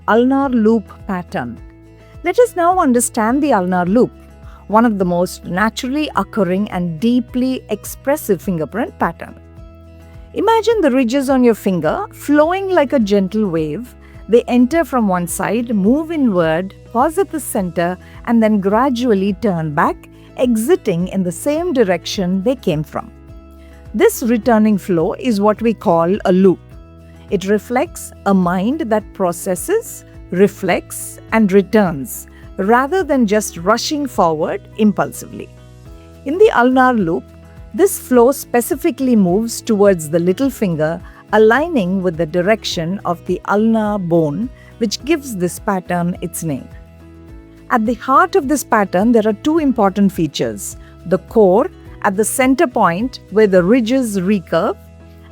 ulnar loop pattern. Let us now understand the ulnar loop, one of the most naturally occurring and deeply expressive fingerprint pattern. Imagine the ridges on your finger flowing like a gentle wave. They enter from one side, move inward, pause at the center, and then gradually turn back, exiting in the same direction they came from. This returning flow is what we call a loop. It reflects a mind that processes, reflects, and returns, rather than just rushing forward impulsively. In the ulnar loop, this flow specifically moves towards the little finger, aligning with the direction of the ulnar bone, which gives this pattern its name. At the heart of this pattern, there are two important features: the core at the center point where the ridges recurve,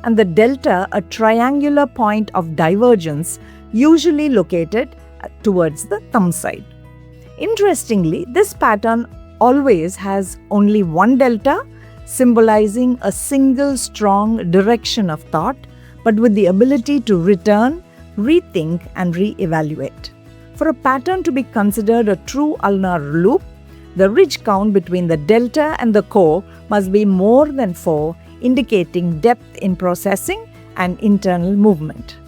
and the delta, a triangular point of divergence usually located towards the thumb side. Interestingly, this pattern always has only one delta, symbolizing a single strong direction of thought, but with the ability to return, rethink, and re-evaluate. For a pattern to be considered a true ulnar loop, the ridge count between the delta and the core must be more than 4, indicating depth in processing and internal movement.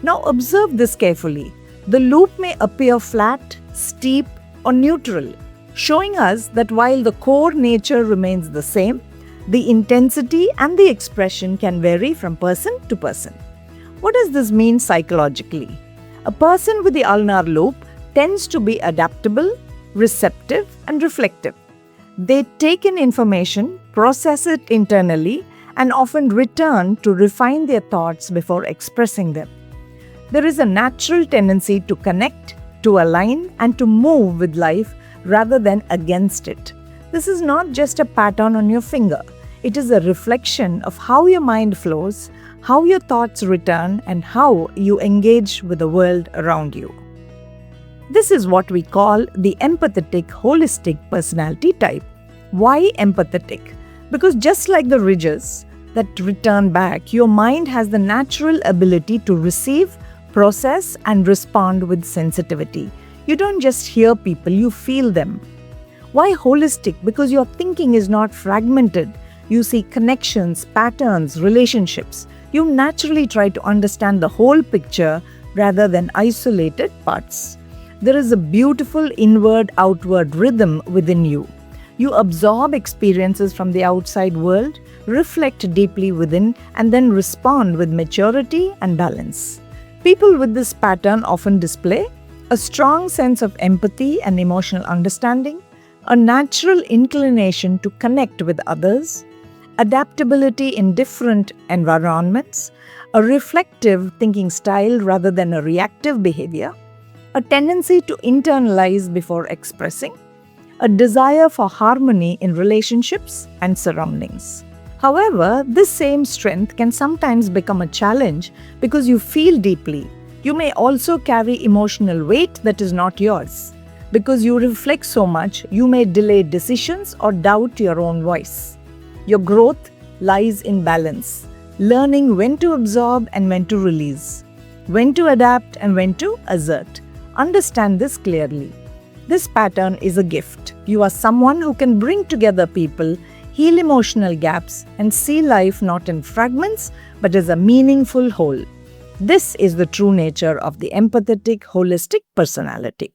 Now observe this carefully. The loop may appear flat, steep, or neutral, showing us that while the core nature remains the same, the intensity and the expression can vary from person to person. What does this mean psychologically? A person with the ulnar loop tends to be adaptable, receptive, and reflective. They take in information, process it internally, and often return to refine their thoughts before expressing them. There is a natural tendency to connect, to align, and to move with life rather than against it. This is not just a pattern on your finger. It is a reflection of how your mind flows, how your thoughts return, and how you engage with the world around you. This is what we call the empathetic holistic personality type. Why empathetic? Because just like the ridges that return back, your mind has the natural ability to receive, process, and respond with sensitivity. You don't just hear people, you feel them. Why holistic? Because your thinking is not fragmented. You see connections, patterns, relationships. You naturally try to understand the whole picture rather than isolated parts. There is a beautiful inward-outward rhythm within you. You absorb experiences from the outside world, reflect deeply within, and then respond with maturity and balance. People with this pattern often display a strong sense of empathy and emotional understanding, a natural inclination to connect with others, adaptability in different environments, a reflective thinking style rather than a reactive behavior, a tendency to internalize before expressing, a desire for harmony in relationships and surroundings. However, this same strength can sometimes become a challenge because you feel deeply. You may also carry emotional weight that is not yours. Because you reflect so much, you may delay decisions or doubt your own voice. Your growth lies in balance, learning when to absorb and when to release, when to adapt and when to assert. Understand this clearly. This pattern is a gift. You are someone who can bring together people, heal emotional gaps, and see life not in fragments but as a meaningful whole. This is the true nature of the empathetic, holistic personality.